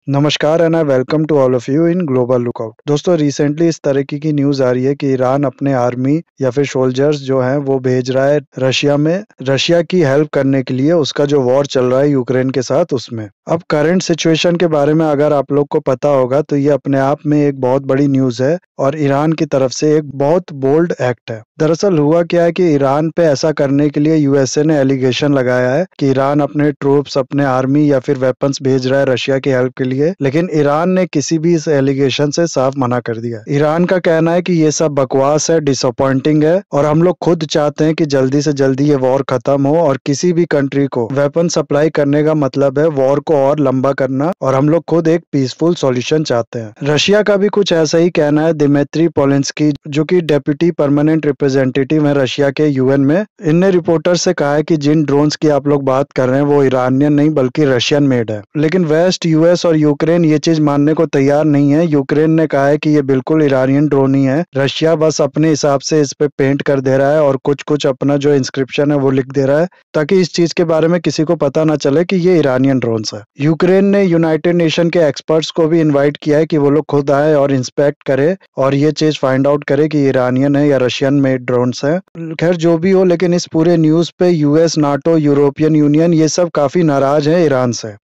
नमस्कार and I welcome to all of you in global lookout. दोस्तों, recently इस तरीके की न्यूज़ आ रही है कि ईरान अपने आर्मी या फिर सोल्जर्स जो हैं वो भेज रहा है रशिया में, रशिया की हेल्प करने के लिए उसका जो वॉर चल रहा है यूक्रेन के साथ उसमें। अब करंट सिचुएशन के बारे में अगर आप लोग को पता होगा तो ये अपने आप में एक बहुत बड़ी न्यूज़ है और ईरान की तरफ से एक बहुत बोल्ड एक्ट है। दरअसल हुआ क्या है कि ईरान पे ऐसा करने के लिए यूएसए ने एलिगेशन लगाया है कि ईरान अपने ट्रूप्स, अपने आर्मी या फिर वेपन्स भेज रहा है रशिया की हेल्प के लिए, लेकिन ईरान ने किसी भी इस एलिगेशन से साफ मना कर दिया। ईरान का कहना है कि ये सब बकवास है, डिसअपॉइंटिंग है और हम लोग खुद चाहते हैं कि जल्दी से जल्दी ये वॉर खत्म हो और किसी भी कंट्री को वेपन सप्लाई करने का मतलब है वॉर को और लंबा करना और हम लोग खुद एक पीसफुल सॉल्यूशन चाहते हैं। रशिया का भी कुछ ऐसा ही कहना है। दिमित्री पोलिंस्की जो कि डेप्यूटी परमानेंट रिप्रेजेंटेटिव है रशिया के यूएन में, इनने रिपोर्टर से कहा है कि जिन ड्रोन्स की आप लोग बात कर रहे हैं वो ईरानियन नहीं बल्कि रशियन मेड है। लेकिन वेस्ट, यूएस और यूक्रेन ये चीज मानने को तैयार नहीं है। यूक्रेन ने कहा है कि ये बिल्कुल ईरानियन ड्रोन ही है, रशिया बस अपने हिसाब से इस पे पेंट कर दे रहा है और कुछ कुछ अपना जो इंस्क्रिप्शन है वो लिख दे रहा है ताकि इस चीज के बारे में किसी को पता ना चले कि ये ईरानियन ड्रोन्स है। यूक्रेन ने यूनाइटेड नेशन के एक्सपर्ट्स को भी इन्वाइट किया है कि वो लोग खुद आए और इंस्पेक्ट करे और ये चीज फाइंड आउट करे कि ईरानियन है या रशियन मेड ड्रोन्स है। खैर जो भी हो, लेकिन इस पूरे न्यूज पे यूएस, नाटो, यूरोपियन यूनियन ये सब काफी नाराज है ईरान से।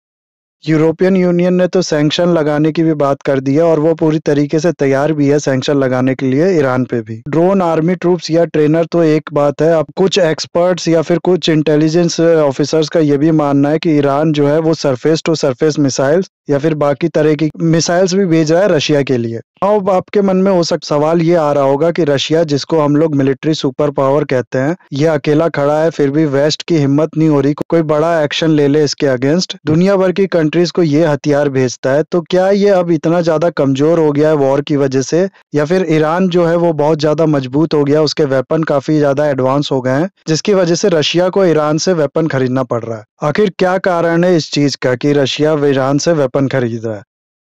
यूरोपियन यूनियन ने तो सैंक्शन लगाने की भी बात कर दी है और वो पूरी तरीके से तैयार भी है सैंक्शन लगाने के लिए ईरान पे भी। ड्रोन, आर्मी ट्रूप्स या ट्रेनर तो एक बात है, अब कुछ एक्सपर्ट्स या फिर कुछ इंटेलिजेंस ऑफिसर्स का ये भी मानना है कि ईरान जो है वो सरफेस टू सरफेस मिसाइल्स या फिर बाकी तरह की मिसाइल्स भी भेज रहा है रशिया के लिए। अब आपके मन में सवाल ये आ रहा होगा कि रशिया, जिसको हम लोग मिलिट्री सुपर पावर कहते हैं, ये अकेला खड़ा है, फिर भी वेस्ट की हिम्मत नहीं हो रही कोई बड़ा एक्शन ले ले इसके अगेंस्ट। दुनिया भर की कंट्रीज को ये हथियार भेजता है, तो क्या ये अब इतना ज्यादा कमजोर हो गया है वॉर की वजह से, या फिर ईरान जो है वो बहुत ज्यादा मजबूत हो गया, उसके वेपन काफी ज्यादा एडवांस हो गए हैं जिसकी वजह से रशिया को ईरान से वेपन खरीदना पड़ रहा है? आखिर क्या कारण है इस चीज का कि रशिया ईरान से वेपन खरीद रहा है?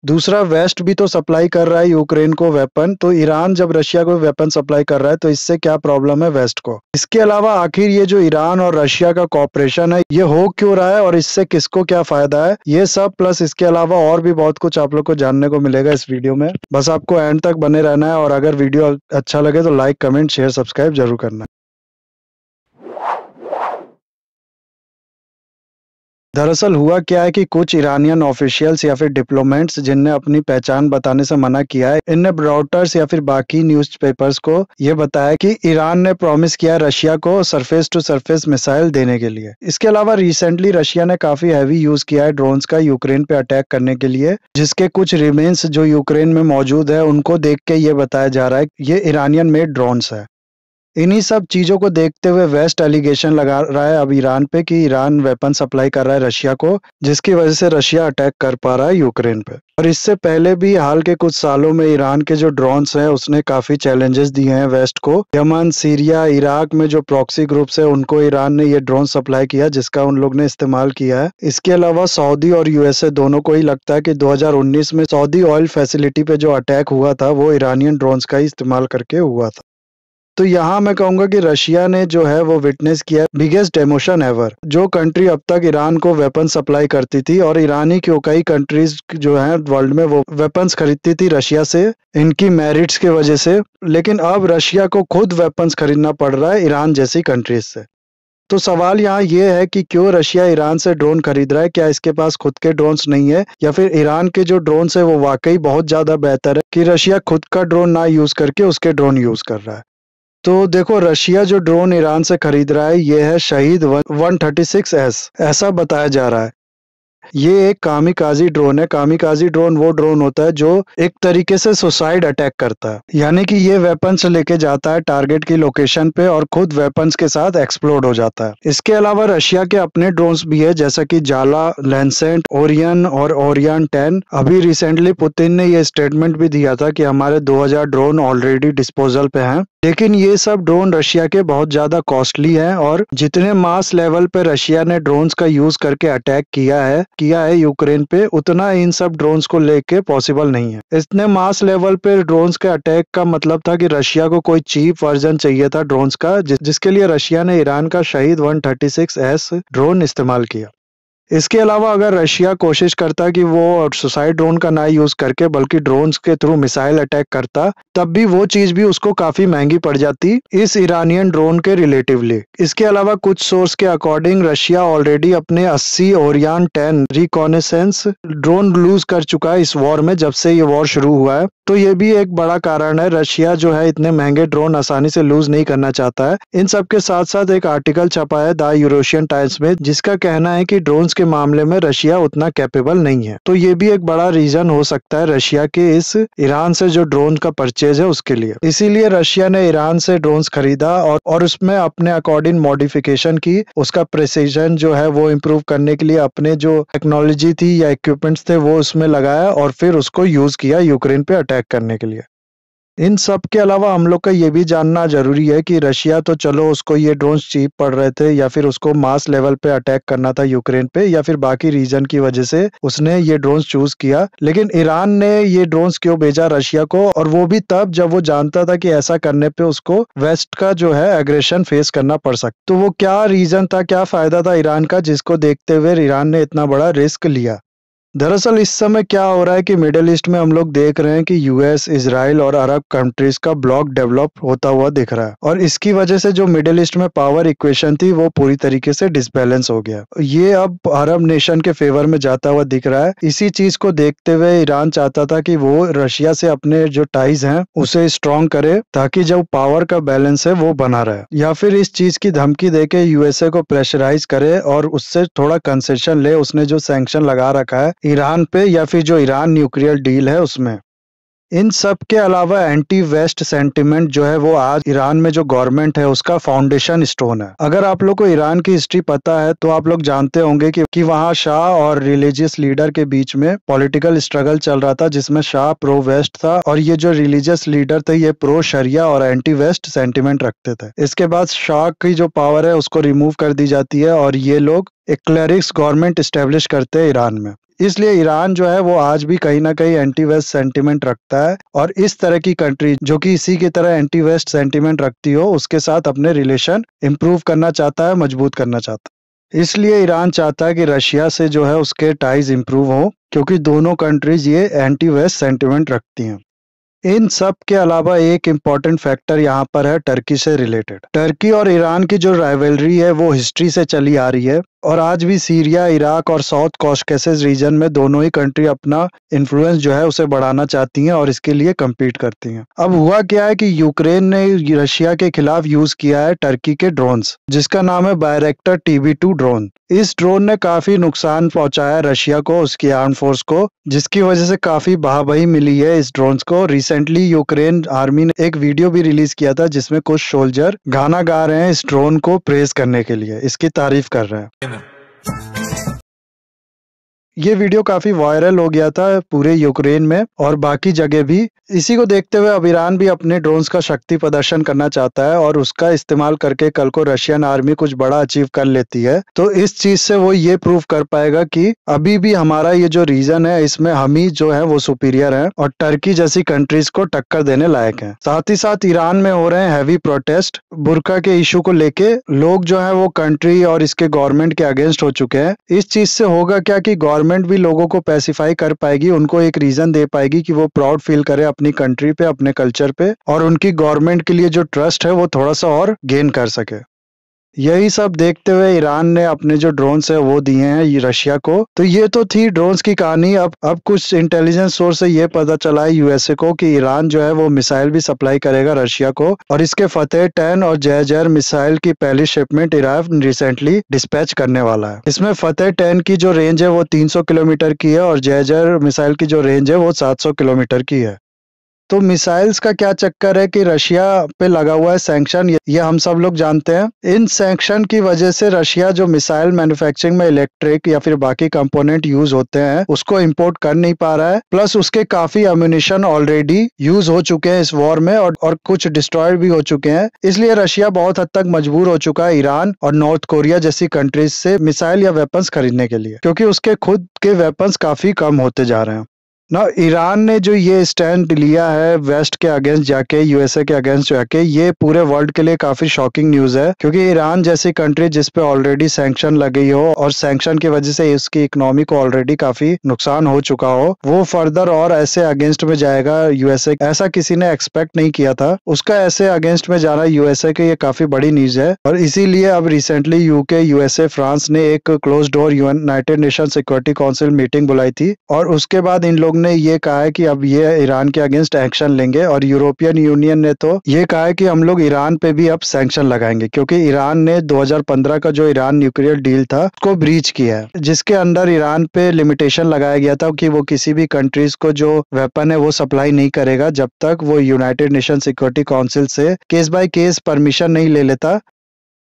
दूसरा, वेस्ट भी तो सप्लाई कर रहा है यूक्रेन को वेपन, तो ईरान जब रशिया को वेपन सप्लाई कर रहा है तो इससे क्या प्रॉब्लम है वेस्ट को? इसके अलावा आखिर ये जो ईरान और रशिया का कॉपरेशन है ये हो क्यों रहा है और इससे किसको क्या फायदा है? ये सब प्लस इसके अलावा और भी बहुत कुछ आप लोग को जानने को मिलेगा इस वीडियो में। बस आपको एंड तक बने रहना है और अगर वीडियो अच्छा लगे तो लाइक, कमेंट, शेयर, सब्सक्राइब जरूर करना। दरअसल हुआ क्या है कि कुछ ईरानियन ऑफिशियल्स या फिर डिप्लोमेट्स जिनने अपनी पहचान बताने से मना किया है, इनने रॉयटर्स या फिर बाकी न्यूज़पेपर्स को ये बताया कि ईरान ने प्रॉमिस किया रशिया को सरफेस टू सरफेस मिसाइल देने के लिए। इसके अलावा रिसेंटली रशिया ने काफी हैवी यूज किया है ड्रोन्स का यूक्रेन पे अटैक करने के लिए, जिसके कुछ रिमेन्स जो यूक्रेन में मौजूद है उनको देख के ये बताया जा रहा है ये ईरानियन मेड ड्रोन्स है। इन्हीं सब चीजों को देखते हुए वेस्ट एलिगेशन लगा रहा है अब ईरान पे कि ईरान वेपन सप्लाई कर रहा है रशिया को, जिसकी वजह से रशिया अटैक कर पा रहा है यूक्रेन पे। और इससे पहले भी हाल के कुछ सालों में ईरान के जो ड्रोन्स हैं उसने काफी चैलेंजेस दिए हैं वेस्ट को। यमन, सीरिया, इराक में जो प्रॉक्सी ग्रुप्स है उनको ईरान ने ये ड्रोन सप्लाई किया जिसका उन लोग ने इस्तेमाल किया है। इसके अलावा सऊदी और यूएसए दोनों को ही लगता है कि 2019 में सऊदी ऑयल फैसिलिटी पे जो अटैक हुआ था वो ईरानियन ड्रोन्स का ही इस्तेमाल करके हुआ था। तो यहाँ मैं कहूंगा कि रशिया ने जो है वो विटनेस किया बिगेस्ट डेमोशन एवर। जो कंट्री अब तक ईरान को वेपन सप्लाई करती थी और ईरानी क्यों कई कंट्रीज जो हैं वर्ल्ड में वो वेपन्स खरीदती थी रशिया से इनकी मेरिट्स की वजह से, लेकिन अब रशिया को खुद वेपन्स खरीदना पड़ रहा है ईरान जैसी कंट्रीज से। तो सवाल यहाँ ये है कि क्यों रशिया ईरान से ड्रोन खरीद रहा है? क्या इसके पास खुद के ड्रोन्स नहीं है या फिर ईरान के जो ड्रोन्स है वो वाकई बहुत ज्यादा बेहतर है कि रशिया खुद का ड्रोन ना यूज करके उसके ड्रोन यूज कर रहा है? तो देखो, रशिया जो ड्रोन ईरान से खरीद रहा है ये है शहीद 136S, ऐसा बताया जा रहा है। ये एक कामिकाजी ड्रोन है। कामिकाजी ड्रोन वो ड्रोन होता है जो एक तरीके से सुसाइड अटैक करता है, यानी कि ये वेपन्स लेके जाता है टारगेट की लोकेशन पे और खुद वेपन्स के साथ एक्सप्लोड हो जाता है। इसके अलावा रशिया के अपने ड्रोन्स भी है जैसा कि जाला, लैंसेंट, ओरियन और ओरियन 10। अभी रिसेंटली पुतिन ने ये स्टेटमेंट भी दिया था कि हमारे 2000 ड्रोन ऑलरेडी डिस्पोजल पे हैं, लेकिन ये सब ड्रोन रशिया के बहुत ज्यादा कॉस्टली हैं और जितने मास लेवल पे रशिया ने ड्रोन्स का यूज करके अटैक किया है यूक्रेन पे, उतना इन सब ड्रोन्स को लेके पॉसिबल नहीं है। इतने मास लेवल पे ड्रोन्स के अटैक का मतलब था कि रशिया को कोई चीप वर्जन चाहिए था ड्रोन्स का, जिसके लिए रशिया ने ईरान का शहीद 136S ड्रोन इस्तेमाल किया। इसके अलावा अगर रशिया कोशिश करता कि वो सुसाइड ड्रोन का ना यूज करके बल्कि ड्रोन्स के थ्रू मिसाइल अटैक करता, तब भी वो चीज भी उसको काफी महंगी पड़ जाती इस ईरानियन ड्रोन के रिलेटिवली। इसके अलावा कुछ सोर्स के अकॉर्डिंग रशिया ऑलरेडी अपने 80 ओरियन 10 रिकॉनेसेंस ड्रोन लूज कर चुका है इस वॉर में, जब से ये वॉर शुरू हुआ है। तो ये भी एक बड़ा कारण है, रशिया जो है इतने महंगे ड्रोन आसानी से लूज नहीं करना चाहता है। इन सब के साथ साथ एक आर्टिकल छपा है द यूरोशियन टाइम्स में, जिसका कहना है कि ड्रोन्स के मामले में रशिया उतना कैपेबल नहीं है। तो ये भी एक बड़ा रीजन हो सकता है रशिया के इस ईरान से जो ड्रोन का परचेज है उसके लिए। इसीलिए रशिया ने ईरान से ड्रोन्स खरीदा और उसमें अपने अकॉर्डिंग मॉडिफिकेशन की, उसका प्रिसीजन जो है वो इम्प्रूव करने के लिए अपने जो टेक्नोलॉजी थी या इक्विपमेंट्स थे वो उसमें लगाया और फिर उसको यूज किया यूक्रेन पे अटैक करने के लिए। इन सब के अलावा हम लोग का ये भी जानना जरूरी है कि रशिया तो चलो उसको ये ड्रोन्स चीप पड़ रहे थे या फिर उसको मास लेवल पे अटैक करना था यूक्रेन पे या फिर बाकी रीजन की वजह से उसने ये ड्रोन्स चूज किया, लेकिन ईरान ने ये ड्रोन्स क्यों भेजा रशिया को, और वो भी तब जब वो जानता था कि ऐसा करने पे उसको वेस्ट का जो है एग्रेशन फेस करना पड़ सकता। तो वो क्या रीजन था, क्या फायदा था ईरान का, जिसको देखते हुए ईरान ने इतना बड़ा रिस्क लिया। दरअसल इस समय क्या हो रहा है कि मिडिल ईस्ट में हम लोग देख रहे हैं कि यूएस, इजराइल और अरब कंट्रीज का ब्लॉक डेवलप होता हुआ दिख रहा है, और इसकी वजह से जो मिडिल ईस्ट में पावर इक्वेशन थी वो पूरी तरीके से डिसबैलेंस हो गया। ये अब अरब नेशन के फेवर में जाता हुआ दिख रहा है। इसी चीज को देखते हुए ईरान चाहता था कि वो रशिया से अपने जो टाइज हैं उसे स्ट्रॉन्ग करे ताकि जो पावर का बैलेंस है वो बना रहे, या फिर इस चीज की धमकी देके यूएसए को प्रेशराइज करे और उससे थोड़ा कंसेशन ले उसने जो सैंक्शन लगा रखा है ईरान पे, या फिर जो ईरान न्यूक्लियर डील है उसमें। इन सब के अलावा एंटी वेस्ट सेंटिमेंट जो है वो आज ईरान में जो गवर्नमेंट है उसका फाउंडेशन स्टोन है। अगर आप लोग को ईरान की हिस्ट्री पता है तो आप लोग जानते होंगे कि वहाँ शाह और रिलीजियस लीडर के बीच में पॉलिटिकल स्ट्रगल चल रहा था, जिसमें शाह प्रो वेस्ट था और ये जो रिलीजियस लीडर थे ये प्रो शरिया और एंटी वेस्ट सेंटिमेंट रखते थे। इसके बाद शाह की जो पावर है उसको रिमूव कर दी जाती है और ये लोग एक क्लेरिक्स गवर्नमेंट स्टेब्लिश करते हैं ईरान में। इसलिए ईरान जो है वो आज भी कहीं ना कहीं एंटी वेस्ट सेंटिमेंट रखता है, और इस तरह की कंट्री जो कि इसी की तरह एंटी वेस्ट सेंटिमेंट रखती हो उसके साथ अपने रिलेशन इंप्रूव करना चाहता है, मजबूत करना चाहता है। इसलिए ईरान चाहता है कि रशिया से जो है उसके टाइज इंप्रूव हो, क्योंकि दोनों कंट्रीज ये एंटी वेस्ट सेंटिमेंट रखती हैं। इन सब के अलावा एक इम्पॉर्टेंट फैक्टर यहाँ पर है टर्की से रिलेटेड। टर्की और ईरान की जो राइवलरी है वो हिस्ट्री से चली आ रही है, और आज भी सीरिया, इराक और साउथ कॉकेसस रीजन में दोनों ही कंट्री अपना इन्फ्लुएंस जो है उसे बढ़ाना चाहती हैं और इसके लिए कम्पीट करती हैं। अब हुआ क्या है कि यूक्रेन ने रशिया के खिलाफ यूज किया है टर्की के ड्रोन्स, जिसका नाम है बायरेक्टर TB2 ड्रोन। इस ड्रोन ने काफी नुकसान पहुंचाया रशिया को, उसकी आर्म फोर्स को, जिसकी वजह से काफी वाहवाही मिली है इस ड्रोन्स को। रिसेंटली यूक्रेन आर्मी ने एक वीडियो भी रिलीज किया था जिसमें कुछ सोल्जर गाना गा रहे हैं इस ड्रोन को प्रेज करने के लिए, इसकी तारीफ कर रहे हैं। ये वीडियो काफी वायरल हो गया था पूरे यूक्रेन में और बाकी जगह भी। इसी को देखते हुए अब ईरान भी अपने ड्रोन्स का शक्ति प्रदर्शन करना चाहता है और उसका इस्तेमाल करके कल को रशियन आर्मी कुछ बड़ा अचीव कर लेती है, तो इस चीज से वो ये प्रूव कर पाएगा कि अभी भी हमारा ये जो रीजन है इसमें हम ही जो है वो सुपीरियर है और टर्की जैसी कंट्रीज को टक्कर देने लायक है। साथ ही साथ ईरान में हो रहे हैं हैवी प्रोटेस्ट बुर्का के इशू को लेके। लोग जो है वो कंट्री और इसके गवर्नमेंट के अगेंस्ट हो चुके हैं। इस चीज से होगा क्या कि गवर्नमेंट भी लोगों को पैसिफाई कर पाएगी, उनको एक रीजन दे पाएगी कि वो प्राउड फील करे अपनी कंट्री पे, अपने कल्चर पे, और उनकी गवर्नमेंट के लिए जो ट्रस्ट है वो थोड़ा सा और गेन कर सके। यही सब देखते हुए ईरान ने अपने जो ड्रोन्स है वो दिए हैं ये रशिया को। तो ये तो थी ड्रोन्स की कहानी। अब कुछ इंटेलिजेंस सोर्स से ये पता चला है यूएसए को कि ईरान जो है वो मिसाइल भी सप्लाई करेगा रशिया को, और इसके फतेह 10 और जयजर मिसाइल की पहली शिपमेंट ईरान रिसेंटली डिस्पैच करने वाला है। इसमें फतेह 10 की जो रेंज है वो 300 किलोमीटर की है और जयजर मिसाइल की जो रेंज है वो 700 किलोमीटर की है। तो मिसाइल्स का क्या चक्कर है कि रशिया पे लगा हुआ है सैंक्शन, ये हम सब लोग जानते हैं। इन सैंक्शन की वजह से रशिया जो मिसाइल मैन्युफैक्चरिंग में इलेक्ट्रिक या फिर बाकी कंपोनेंट यूज होते हैं उसको इंपोर्ट कर नहीं पा रहा है, प्लस उसके काफी अम्यूनिशन ऑलरेडी यूज हो चुके हैं इस वॉर में और कुछ डिस्ट्रॉयड भी हो चुके हैं। इसलिए रशिया बहुत हद तक मजबूर हो चुका है ईरान और नॉर्थ कोरिया जैसी कंट्रीज से मिसाइल या वेपन्स खरीदने के लिए, क्योंकि उसके खुद के वेपन्स काफी कम होते जा रहे हैं। ना ईरान ने जो ये स्टैंड लिया है वेस्ट के अगेंस्ट जाके, यूएसए के अगेंस्ट जाके, ये पूरे वर्ल्ड के लिए काफी शॉकिंग न्यूज है, क्योंकि ईरान जैसी कंट्री जिस पे ऑलरेडी सैंक्शन लगी हो और सैंक्शन की वजह से उसकी इकोनॉमी को ऑलरेडी काफी नुकसान हो चुका हो, वो फर्दर और ऐसे अगेंस्ट में जाएगा यूएसए, ऐसा किसी ने एक्सपेक्ट नहीं किया था। उसका ऐसे अगेंस्ट में जाना यूएसए के, ये काफी बड़ी न्यूज है। और इसीलिए अब रिसेंटली यूके, यूएसए, फ्रांस ने एक close door United nation security council meeting बुलाई थी, और उसके बाद इन लोग ने ये कहा है कि अब ये ईरान के अगेंस्ट एक्शन लेंगे। और यूरोपियन यूनियन ने तो ये कहा है कि हम लोग ईरान पे भी अब सैंक्शन लगाएंगे, क्योंकि ईरान ने 2015 का जो ईरान न्यूक्लियर डील था उसको ब्रीच किया है, जिसके अंदर ईरान पे लिमिटेशन लगाया गया था कि वो किसी भी कंट्रीज को जो वेपन है वो सप्लाई नहीं करेगा जब तक वो यूनाइटेड नेशन सिक्योरिटी काउंसिल से केस बाय केस परमिशन नहीं ले लेता।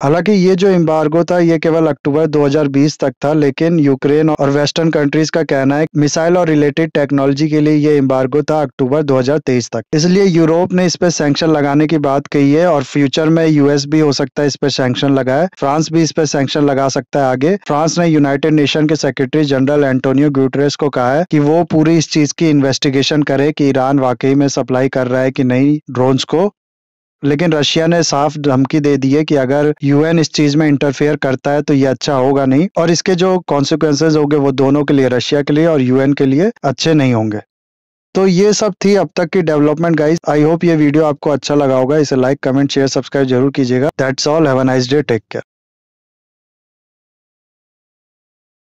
हालांकि ये जो एम्बार्गो था ये केवल अक्टूबर 2020 तक था, लेकिन यूक्रेन और वेस्टर्न कंट्रीज का कहना है मिसाइल और रिलेटेड टेक्नोलॉजी के लिए ये एम्बार्गो था अक्टूबर 2023 तक। इसलिए यूरोप ने इस पे सैंक्शन लगाने की बात कही है, और फ्यूचर में यूएस भी हो सकता है इस पे सैंक्शन लगाए, फ्रांस भी इस पे सैंक्शन लगा सकता है आगे। फ्रांस ने यूनाइटेड नेशन के सेक्रेटरी जनरल एंटोनियो गुटेरेस को कहा है कि वो पूरी इस चीज की इन्वेस्टिगेशन करे कि ईरान वाकई में सप्लाई कर रहा है कि नहीं ड्रोन्स को। लेकिन रशिया ने साफ धमकी दे दी है कि अगर यूएन इस चीज में इंटरफेयर करता है तो ये अच्छा होगा नहीं, और इसके जो कॉन्सिक्वेंसेज होंगे वो दोनों के लिए, रशिया के लिए और यूएन के लिए, अच्छे नहीं होंगे। तो ये सब थी अब तक की डेवलपमेंट गाइस। आई होप ये वीडियो आपको अच्छा लगा होगा। इसे लाइक, कमेंट, शेयर, सब्सक्राइब जरूर कीजिएगा। That's all, have a nice day, take care.